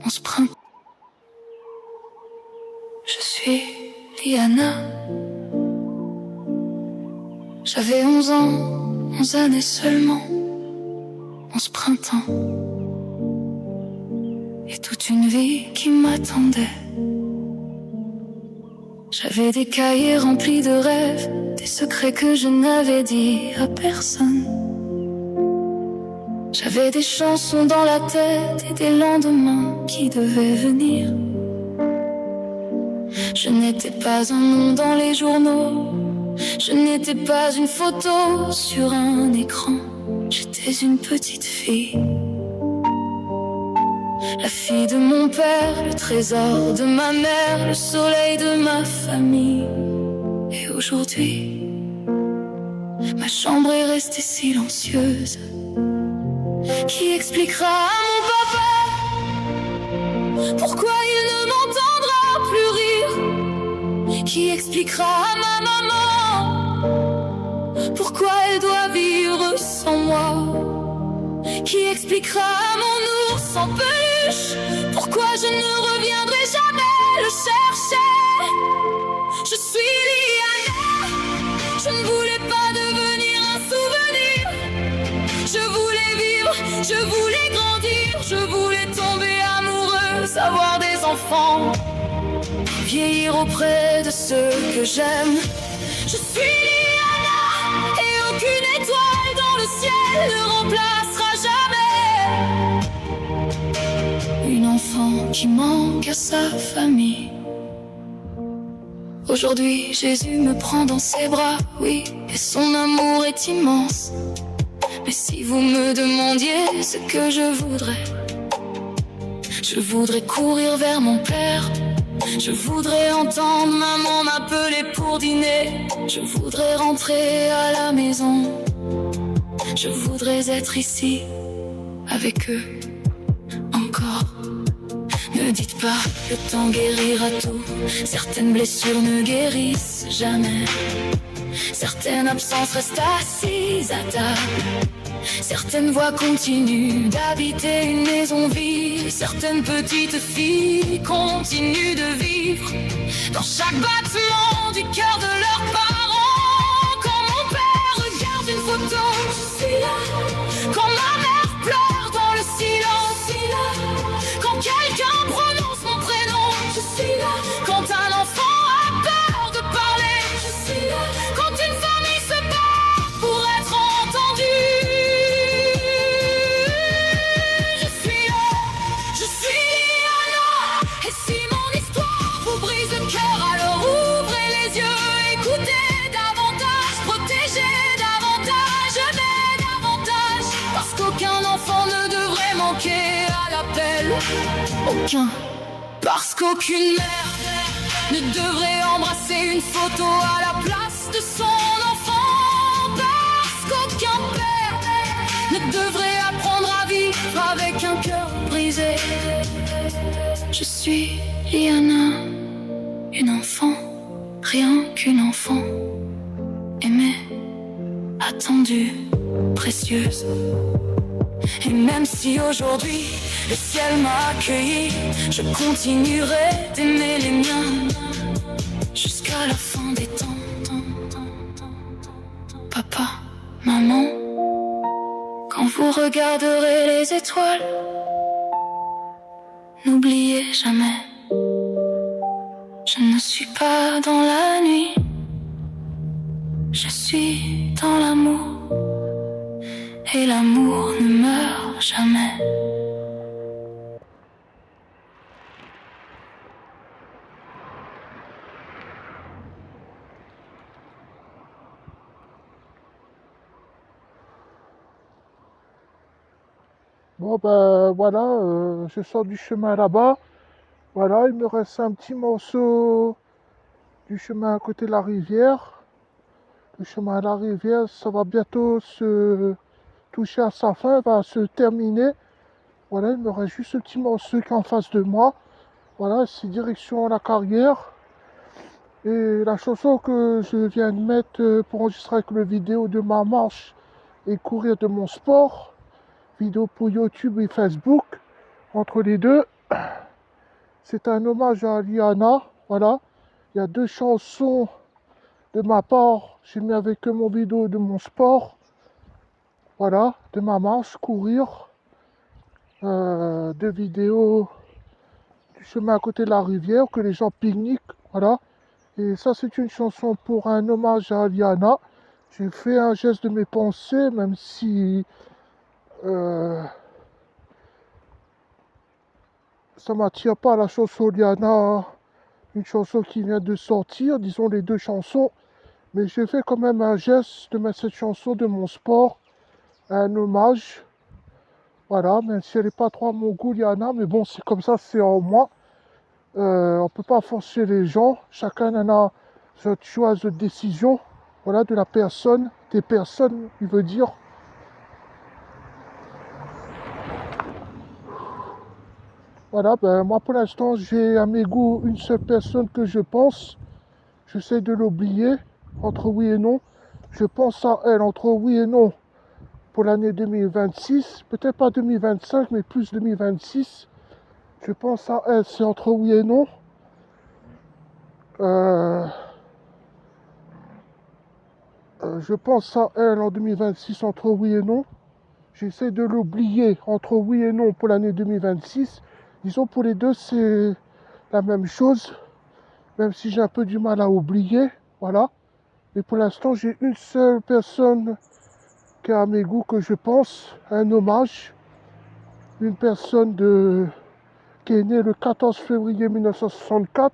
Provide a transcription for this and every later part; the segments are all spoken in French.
en ce printemps. Je suis Liana. J'avais 11 ans, 11 années seulement, en ce printemps. Et toute une vie qui m'attendait. J'avais des cahiers remplis de rêves, des secrets que je n'avais dit à personne. J'avais des chansons dans la tête et des lendemains qui devaient venir. Je n'étais pas un nom dans les journaux, je n'étais pas une photo sur un écran. J'étais une petite fille, la fille de mon père, le trésor de ma mère, le soleil de ma famille. Et aujourd'hui, ma chambre est restée silencieuse. Qui expliquera à mon papa pourquoi il ne m'entendra plus rire? Qui expliquera à ma maman pourquoi elle doit vivre sans moi? Qui expliquera à mon ours en peluche pourquoi je ne reviendrai jamais le chercher? Je suis Liana, je ne voulais pas devenir un souvenir. Je voulais vivre, je voulais grandir, je voulais tomber amoureuse, avoir des enfants, vieillir auprès de ceux que j'aime. Je suis Liana et aucune étoile dans le ciel ne remplacera jamais une enfant qui manque à sa famille. Aujourd'hui, Jésus me prend dans ses bras, oui, et son amour est immense. Mais si vous me demandiez ce que je voudrais courir vers mon père. Je voudrais entendre maman m'appeler pour dîner. Je voudrais rentrer à la maison. Je voudrais être ici avec eux encore. Ne dites pas, le temps guérira tout. Certaines blessures ne guérissent jamais. Certaines absences restent assises à table. Certaines voix continuent d'habiter une maison vide. Certaines petites filles continuent de vivre dans chaque battement du cœur de leurs parents. Quand mon père regarde une photo, je suis là. Quand ma mère pleure dans le silence, quand quelqu'un prononce mon prénom, je suis là. Quand un enfant a peur de parler, je suis là. Quand une famille se bat pour être entendue, je suis là. Je suis Liana. Et si mon histoire vous brise le cœur, alors ouvrez les yeux, écoutez davantage, protégez davantage, aimez davantage. Parce qu'aucun enfant ne devrait manquer à l'appel. Aucun. Parce qu'aucune mère ne devrait embrasser une photo à la place de son enfant. Parce qu'aucun père ne devrait apprendre à vivre avec un cœur brisé. Je suis Liana, une enfant, rien qu'une enfant, aimée, attendue, précieuse. Et même si aujourd'hui le ciel m'a accueilli, je continuerai d'aimer les miens jusqu'à la fin des temps. Papa, maman, quand vous regarderez les étoiles, n'oubliez jamais, je ne suis pas dans la nuit, je suis dans l'amour. Et l'amour ne meurt jamais. Bon ben voilà, je sors du chemin là-bas. Voilà, il me reste un petit morceau du chemin à côté de la rivière. Le chemin à la rivière, ça va bientôt se toucher à sa fin, va se terminer. Voilà, il me reste juste ce petit morceau qui est en face de moi. Voilà, c'est direction la carrière. Et la chanson que je viens de mettre pour enregistrer avec le vidéo de ma marche et courir de mon sport, vidéo pour YouTube et Facebook, entre les deux. C'est un hommage à Liana. Voilà. Il y a 2 chansons de ma part. J'ai mis avec mon vidéo de mon sport. Voilà. De ma marche, courir. 2 vidéos du chemin à côté de la rivière, que les gens pique-niquent. Voilà. Et ça, c'est une chanson pour un hommage à Liana. J'ai fait un geste de mes pensées, même si ça ne m'attire pas la chanson Liana, une chanson qui vient de sortir, disons les 2 chansons. Mais j'ai fait quand même un geste de mettre cette chanson de mon sport, un hommage. Voilà, même si elle n'est pas trop à mon goût, Liana, mais bon, c'est comme ça, c'est en moi. On ne peut pas forcer les gens, chacun en a son choix de décision, voilà, de la personne, des personnes, il veut dire. Voilà, ben moi pour l'instant, j'ai à mes goûts une seule personne que je pense. J'essaie de l'oublier, entre oui et non. Je pense à elle entre oui et non pour l'année 2026, peut-être pas 2025, mais plus 2026. Je pense à elle, c'est entre oui et non. Je pense à elle en 2026 entre oui et non. J'essaie de l'oublier entre oui et non pour l'année 2026. Disons pour les deux, c'est la même chose, même si j'ai un peu du mal à oublier. Voilà. Mais pour l'instant, j'ai une seule personne qui a à mes goûts que je pense, un hommage. Une personne qui est née le 14 février 1964,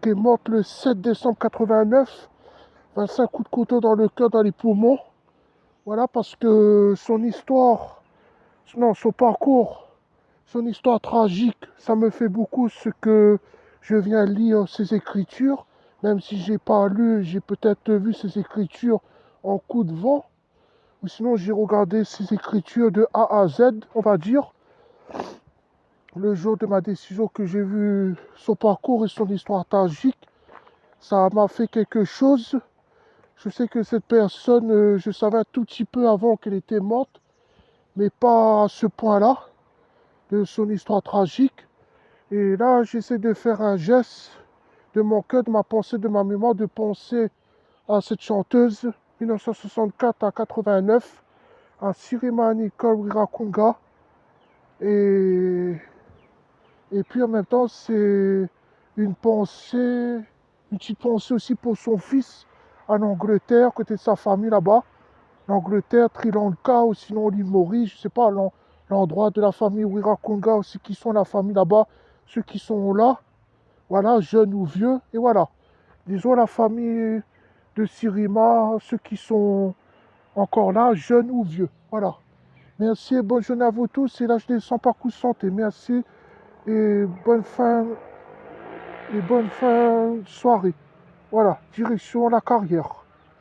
qui est morte le 7 décembre 89, 25 coups de couteau dans le cœur, dans les poumons. Voilà, parce que son histoire, non, son parcours, son histoire tragique, ça me fait beaucoup ce que je viens lire ses écritures. Même si j'ai pas lu, j'ai peut-être vu ses écritures en coup de vent. Ou sinon, j'ai regardé ses écritures de A à Z, on va dire. Le jour de ma décision, que j'ai vu son parcours et son histoire tragique, ça m'a fait quelque chose. Je sais que cette personne, je savais un tout petit peu avant qu'elle était morte, mais pas à ce point-là, de son histoire tragique. Et là, j'essaie de faire un geste de mon cœur, de ma pensée, de ma mémoire, de penser à cette chanteuse, 1964 à 89, à Sirima Nicole Wirakunga. Et puis en même temps, c'est une pensée, une petite pensée aussi pour son fils en Angleterre, côté de sa famille là-bas. L'Angleterre, Sri Lanka ou sinon l'île Maurice, je ne sais pas, l'endroit de la famille Wirakunga aussi qui sont la famille là-bas, ceux qui sont là, voilà, jeunes ou vieux, et voilà. Disons la famille de Sirima, ceux qui sont encore là, jeunes ou vieux, voilà. Merci et bonne journée à vous tous, et là je descends par coup de santé, merci et bonne fin de soirée. Voilà, direction la carrière.